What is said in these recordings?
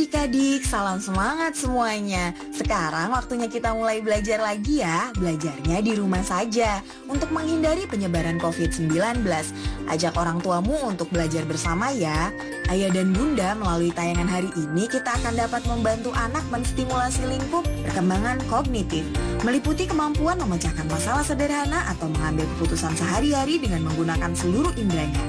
adik-adik, salam semangat semuanya. Sekarang waktunya kita mulai belajar lagi ya. Belajarnya di rumah saja untuk menghindari penyebaran COVID-19. Ajak orang tuamu untuk belajar bersama ya. Ayah dan bunda, melalui tayangan hari ini kita akan dapat membantu anak menstimulasi lingkup perkembangan kognitif, meliputi kemampuan memecahkan masalah sederhana atau mengambil keputusan sehari-hari dengan menggunakan seluruh inderanya,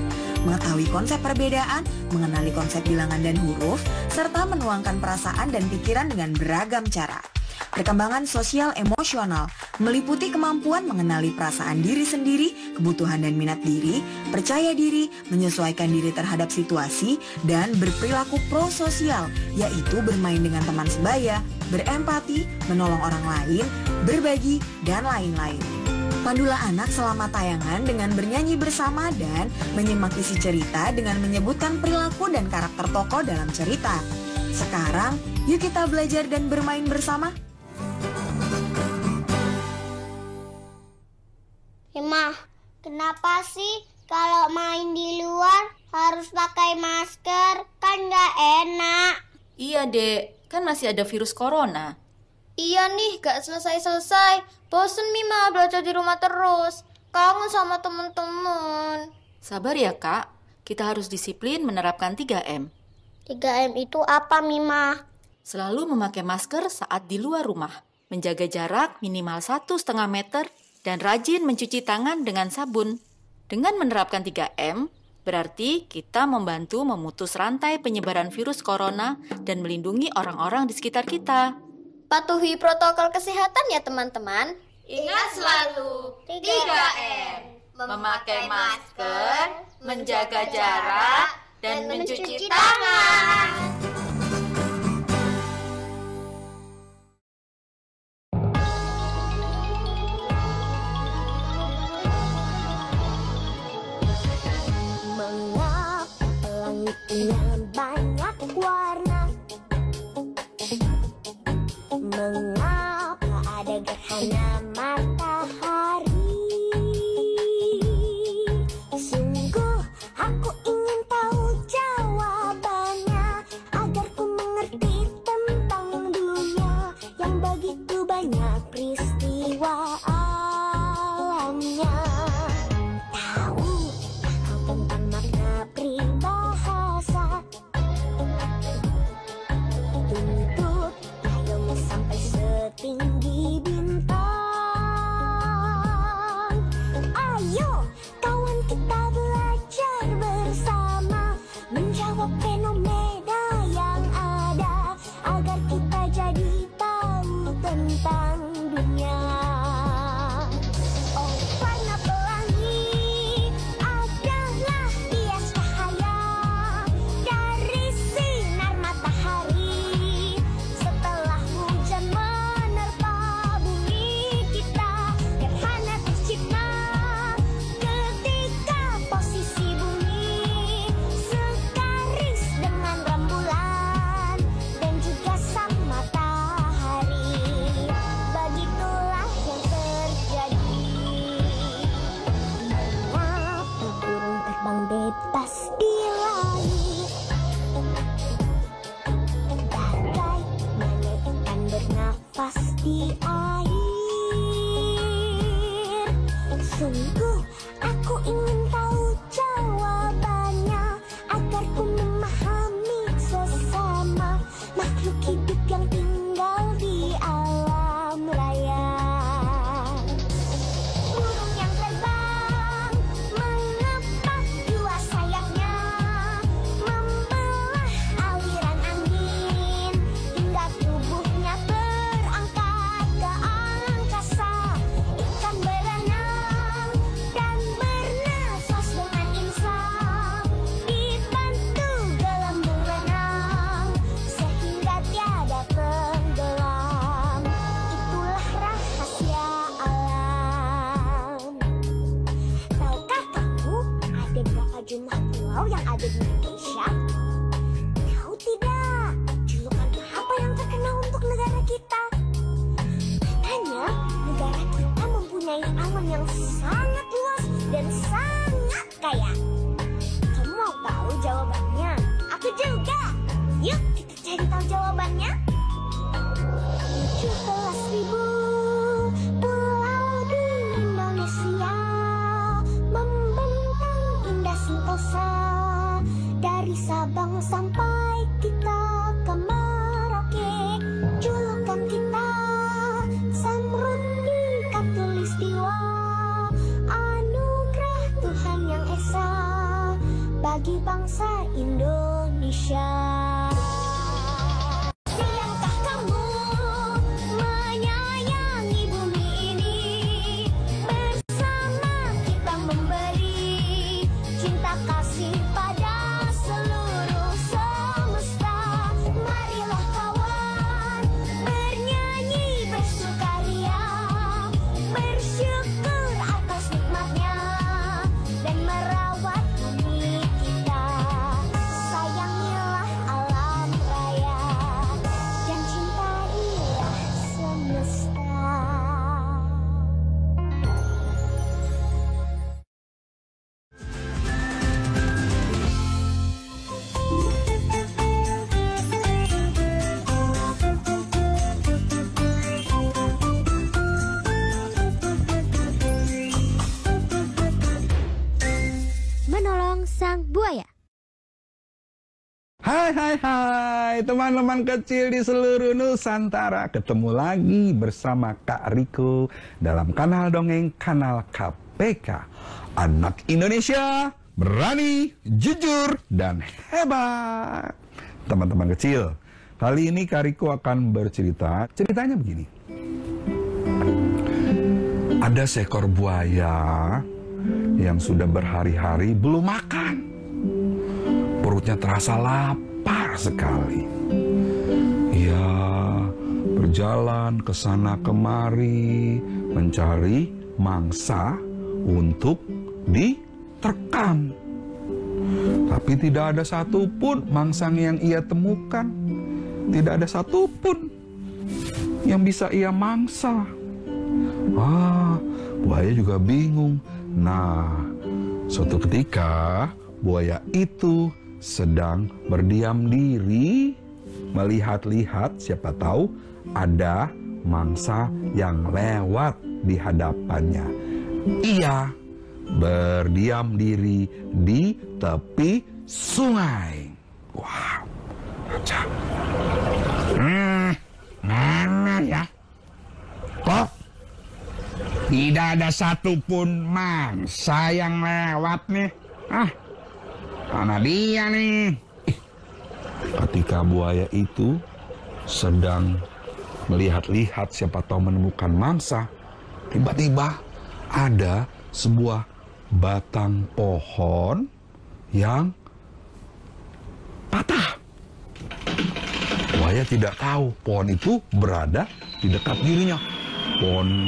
mengetahui konsep perbedaan, mengenali konsep bilangan dan huruf, serta menuangkan perasaan dan pikiran dengan beragam cara. Perkembangan sosial emosional meliputi kemampuan mengenali perasaan diri sendiri, kebutuhan dan minat diri, percaya diri, menyesuaikan diri terhadap situasi, dan berperilaku prososial, yaitu bermain dengan teman sebaya, berempati, menolong orang lain, berbagi, dan lain-lain. Pandulah anak selama tayangan dengan bernyanyi bersama dan menyimak isi cerita dengan menyebutkan perilaku dan karakter tokoh dalam cerita. Sekarang, yuk kita belajar dan bermain bersama. Mah, kenapa sih kalau main di luar harus pakai masker? Kan nggak enak. Iya, Dek. Kan masih ada virus corona. Iya nih, gak selesai-selesai. Bosen Mima belajar di rumah terus. Kangen sama temen-temen. Sabar ya, Kak. Kita harus disiplin menerapkan 3M. 3M itu apa, Mima? Selalu memakai masker saat di luar rumah, menjaga jarak minimal 1,5 meter, dan rajin mencuci tangan dengan sabun. Dengan menerapkan 3M, berarti kita membantu memutus rantai penyebaran virus corona dan melindungi orang-orang di sekitar kita. Patuhi protokol kesehatan ya teman-teman. Ingat selalu 3M. Memakai masker, menjaga jarak, dan mencuci tangan. Mengapa langitnya banyak warna? Mengapa ada gerhana matahari? Sungguh aku ingin tahu jawabannya, agar ku mengerti tentang dunia yang begitu banyak peristiwa alamnya. Tahu kau tentang makna peribahasa? Tuntut ilmu sampai setinggi bintang. Ayo kawan, kita belajar bersama menjawab fenomena yang ada, agar kita jadi tahu tentang dunia. Oh, warna pelangi adalah bias cahaya dari sinar matahari. Setelah hujan menerpa bumi kita, gerhana tercipta ketika posisi bumi sekaris dengan rembulan dan juga sang matahari. Begitulah yang terjadi. Mengapa burung terbang bebas di langit? Bagaimana ikan bernafas di air? Sungguh aku ingin tahu jawabannya, agar ku memahami sesama makhluk hidup yang tinggal di alam raya. Burung yang terbang, mengapa dua sayapnya membelah aliran angin, hingga tubuhnya berangkat ke angkasa. Ikan berenang dan bernafas dengan insang, dibantu gelembung renang sehingga tiada tenggelam. Itulah rahasia alam. Tahukah kamu ada berapa jumlah pulau yang ada di Indonesia? Tahu tidak? Julukan apa yang terkenal untuk negara kita? Katanya negara kita mempunyai alam yang sangat luas dan sangat kaya. Kamu mau tahu jawabannya? Aku juga. Yuk kita cari tahu jawabannya. Hai teman-teman kecil di seluruh Nusantara. Ketemu lagi bersama Kak Riko dalam kanal dongeng kanal KPK. Anak Indonesia berani, jujur, dan hebat. Teman-teman kecil, kali ini Kak Riko akan bercerita. Ceritanya begini. Ada seekor buaya yang sudah berhari-hari belum makan. Perutnya terasa lapar sekali. Ia berjalan ke sana kemari mencari mangsa untuk diterkam. Tapi tidak ada satupun mangsa yang ia temukan. Tidak ada satupun yang bisa ia mangsa. Buaya juga bingung. Nah, suatu ketika buaya itu sedang berdiam diri, melihat-lihat, siapa tahu ada mangsa yang lewat di hadapannya. Ia berdiam diri di tepi sungai. Wow, mana ya? Kok tidak ada satupun mangsa yang lewat nih? Mana dia nih? Ketika buaya itu sedang melihat-lihat, siapa tahu menemukan mangsa, tiba-tiba ada sebuah batang pohon yang patah. Buaya tidak tahu pohon itu berada di dekat dirinya.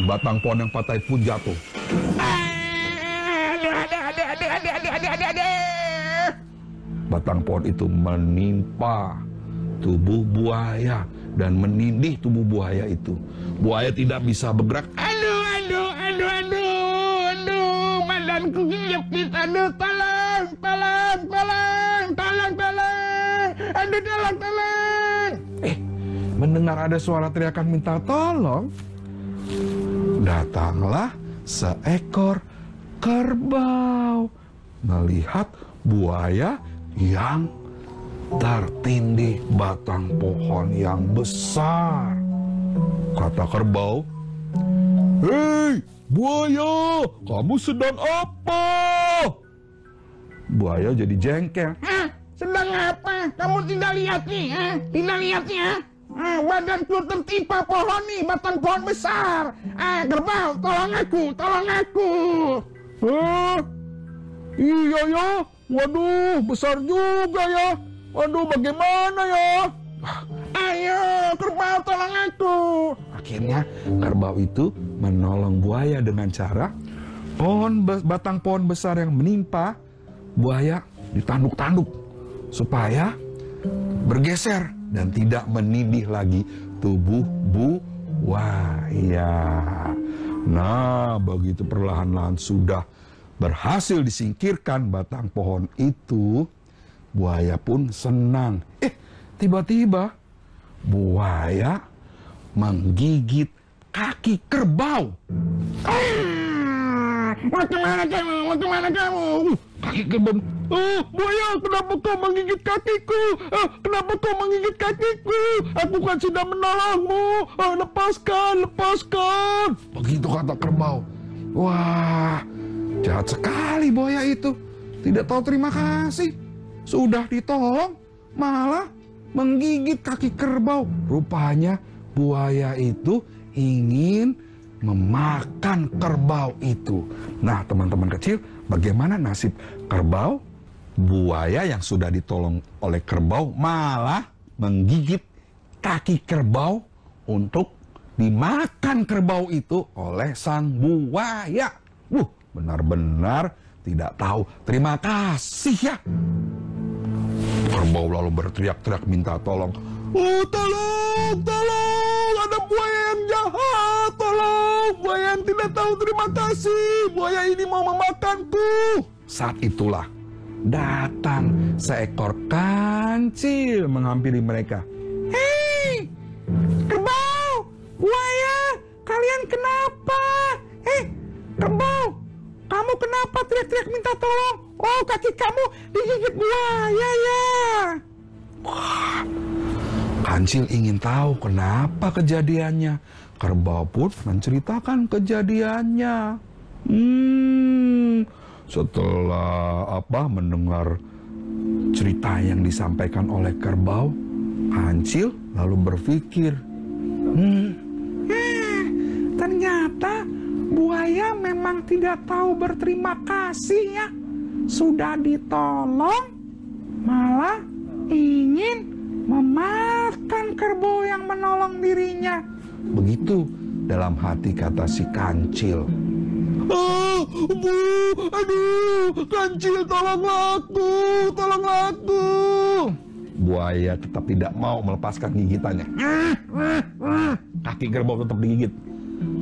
Batang pohon yang patah pun jatuh. Batang pohon itu menimpa tubuh buaya dan menindih tubuh buaya itu. Buaya tidak bisa bergerak. Aduh, badanku kejepit. Aduh, tolong. Aduh, tolong. Mendengar ada suara teriakan minta tolong, datanglah seekor kerbau melihat buaya yang tertindih batang pohon yang besar. Kata kerbau, "Hei, buaya, kamu sedang apa?" Buaya jadi jengkel. Sedang apa? Kamu tidak lihat nih, Tidak lihat nih, badanku tertimpa pohon nih, batang pohon besar. Kerbau, tolong aku. Iya ya. Waduh, besar juga ya. Waduh, bagaimana ya? Ayo, kerbau, tolong aku. Akhirnya, kerbau itu menolong buaya dengan cara batang pohon besar yang menimpa buaya ditanduk-tanduk supaya bergeser dan tidak menindih lagi tubuh buaya. Nah, begitu perlahan-lahan sudah berhasil disingkirkan batang pohon itu, buaya pun senang. Tiba-tiba buaya menggigit kaki kerbau. Mau kemana kamu? Kaki kerbau. Buaya, kenapa kau menggigit kakiku? Kenapa kau menggigit kakiku? Aku kan sudah menolongmu. Lepaskan. Begitu kata kerbau. Wah, jahat sekali buaya itu. Tidak tahu terima kasih. Sudah ditolong, malah menggigit kaki kerbau. Rupanya buaya itu ingin memakan kerbau itu. Nah, teman-teman kecil, bagaimana nasib kerbau? Buaya yang sudah ditolong oleh kerbau malah menggigit kaki kerbau untuk dimakan kerbau itu oleh sang buaya. Benar-benar tidak tahu terima kasih ya. Kerbau lalu berteriak-teriak minta tolong. Tolong, ada buaya yang jahat, tolong, buaya yang tidak tahu terima kasih, buaya ini mau memakanku. Saat itulah datang seekor kancil menghampiri mereka. Hei, kerbau, buaya, kalian kenapa? Kerbau, kamu kenapa teriak-teriak minta tolong? Oh, kaki kamu digigit buaya ya. Wah, Kancil ingin tahu kenapa kejadiannya. Kerbau pun menceritakan kejadiannya. Setelah mendengar cerita yang disampaikan oleh kerbau, Kancil lalu berpikir, ternyata buaya memang tidak tahu berterima kasih ya. Sudah ditolong, malah ingin memakan kerbau yang menolong dirinya. Begitu dalam hati kata si Kancil. Oh, Bu, aduh, Kancil tolonglah aku. Buaya tetap tidak mau melepaskan gigitannya. Kaki kerbau tetap digigit.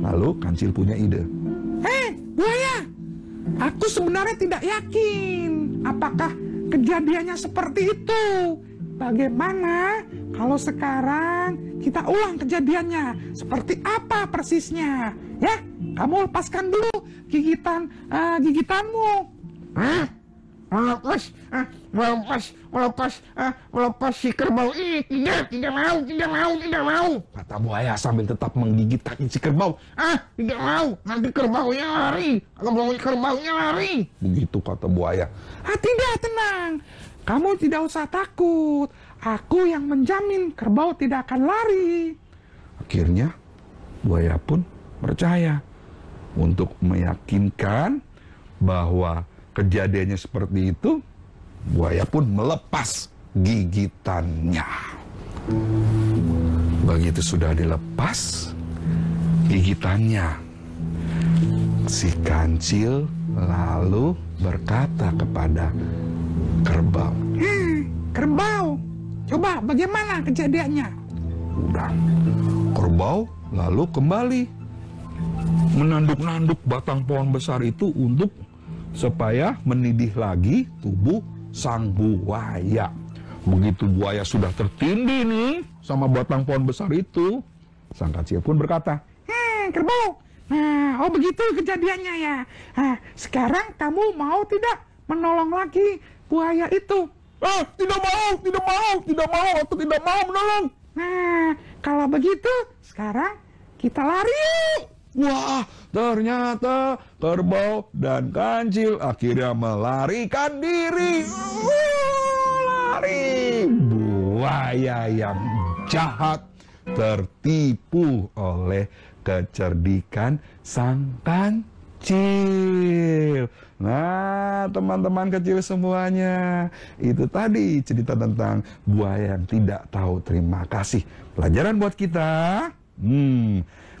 Lalu Kancil punya ide. Buaya, aku sebenarnya tidak yakin apakah kejadiannya seperti itu. Bagaimana kalau sekarang kita ulang kejadiannya? Seperti apa persisnya? Ya, kamu lepaskan dulu gigitanmu. Melepas si kerbau ini. Tidak mau. Kata buaya sambil tetap menggigit kaki si kerbau. Tidak mau, nanti kerbaunya lari. Begitu kata buaya. Tidak, tenang. Kamu tidak usah takut. Aku yang menjamin kerbau tidak akan lari. Akhirnya buaya pun percaya. Untuk meyakinkan bahwa kejadiannya seperti itu, buaya pun melepas gigitannya. Begitu sudah dilepas gigitannya, si Kancil lalu berkata kepada kerbau, kerbau, coba bagaimana kejadiannya? Udah, kerbau lalu kembali menanduk-nanduk batang pohon besar itu untuk supaya menidih lagi tubuh sang buaya. Begitu buaya sudah tertindih nih sama batang pohon besar itu, sang Kancil pun berkata, kerbau, oh begitu kejadiannya ya. Sekarang kamu mau tidak menolong lagi buaya itu? Tidak mau, aku tidak mau menolong. Kalau begitu, sekarang kita lari. Wah, ternyata kerbau dan Kancil akhirnya melarikan diri. Lari. Buaya yang jahat tertipu oleh kecerdikan sang Kancil. Nah, teman-teman kecil semuanya, itu tadi cerita tentang buaya yang tidak tahu terima kasih. Pelajaran buat kita,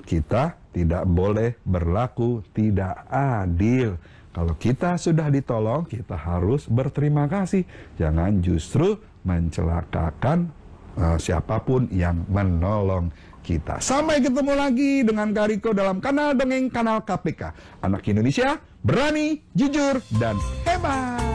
kita tidak boleh berlaku tidak adil. Kalau kita sudah ditolong, kita harus berterima kasih. Jangan justru mencelakakan siapapun yang menolong kita. Sampai ketemu lagi dengan Kak Riko dalam kanal Dongeng Kanal KPK. Anak Indonesia, berani, jujur, dan hebat.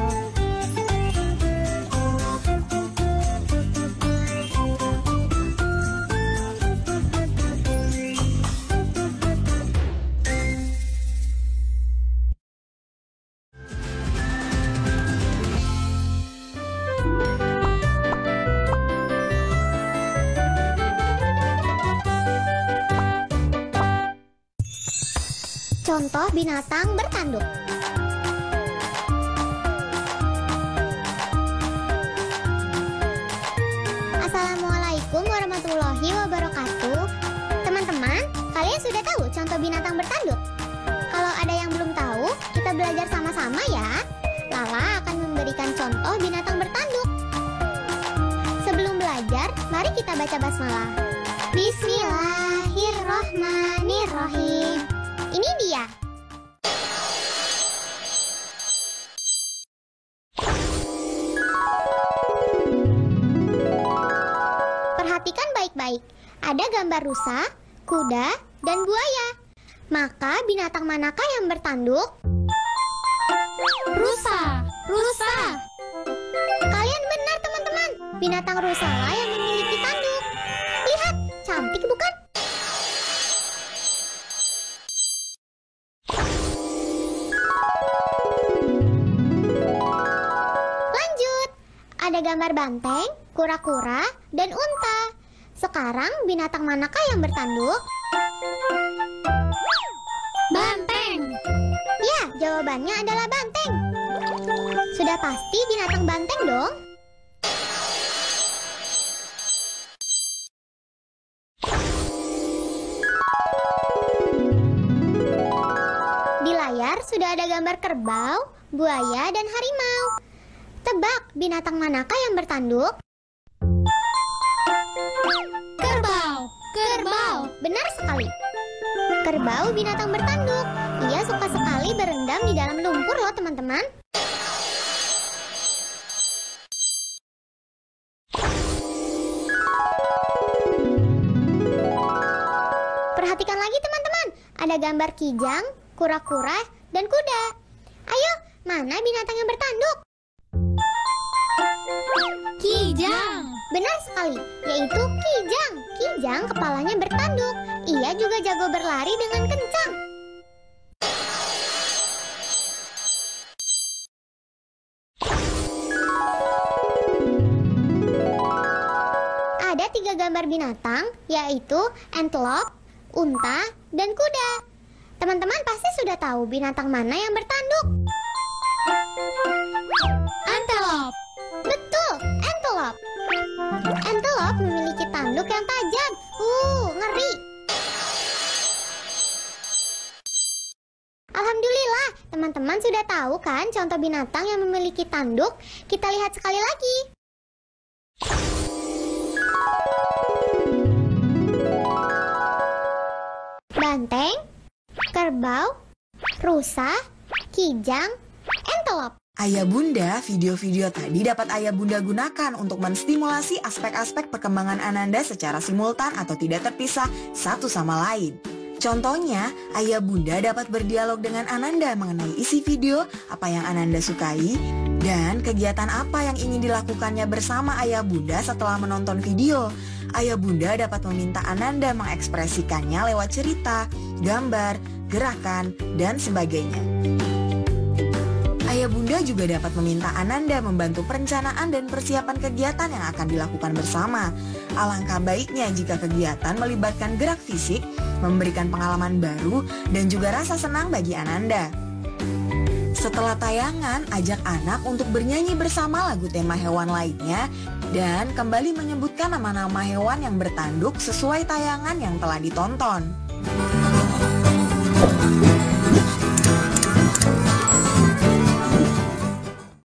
Contoh binatang bertanduk. Assalamualaikum warahmatullahi wabarakatuh. Teman-teman, kalian sudah tahu contoh binatang bertanduk? Kalau ada yang belum tahu, kita belajar sama-sama ya. Lala akan memberikan contoh binatang bertanduk. Sebelum belajar, mari kita baca basmalah. Bismillahirrahmanirrahim. Ini dia. Perhatikan baik-baik. Ada gambar rusa, kuda, dan buaya. Maka binatang manakah yang bertanduk? Rusa. Kalian benar, teman-teman. Binatang rusa lah yang memiliki tanduk. Lihat, cantik bukan? Ada gambar banteng, kura-kura, dan unta. Sekarang binatang manakah yang bertanduk? Banteng. Ya, jawabannya adalah banteng. Sudah pasti binatang banteng dong. Di layar sudah ada gambar kerbau, buaya, dan harimau. Tebak, binatang manakah yang bertanduk? Kerbau. Kerbau, benar sekali. Kerbau binatang bertanduk. Ia suka sekali berendam di dalam lumpur loh teman-teman. Perhatikan lagi teman-teman. Ada gambar kijang, kura-kura, dan kuda. Ayo, mana binatang yang bertanduk? Kijang. Benar sekali, yaitu kijang. Kijang kepalanya bertanduk. Ia juga jago berlari dengan kencang. Ada 3 gambar binatang, yaitu antelope, unta, dan kuda. Teman-teman pasti sudah tahu binatang mana yang bertanduk. Antelope. Betul, antelope. Antelope memiliki tanduk yang tajam. Ngeri. Alhamdulillah, teman-teman sudah tahu kan contoh binatang yang memiliki tanduk? Kita lihat sekali lagi. Banteng, kerbau, rusa, kijang, antelope. Ayah Bunda, video-video tadi dapat Ayah Bunda gunakan untuk menstimulasi aspek-aspek perkembangan Ananda secara simultan atau tidak terpisah satu sama lain. Contohnya, Ayah Bunda dapat berdialog dengan Ananda mengenai isi video, apa yang Ananda sukai, dan kegiatan apa yang ingin dilakukannya bersama Ayah Bunda setelah menonton video. Ayah Bunda dapat meminta Ananda mengekspresikannya lewat cerita, gambar, gerakan, dan sebagainya. Ayah Bunda juga dapat meminta Ananda membantu perencanaan dan persiapan kegiatan yang akan dilakukan bersama. Alangkah baiknya jika kegiatan melibatkan gerak fisik, memberikan pengalaman baru, dan juga rasa senang bagi Ananda. Setelah tayangan, ajak anak untuk bernyanyi bersama lagu tema hewan lainnya dan kembali menyebutkan nama-nama hewan yang bertanduk sesuai tayangan yang telah ditonton.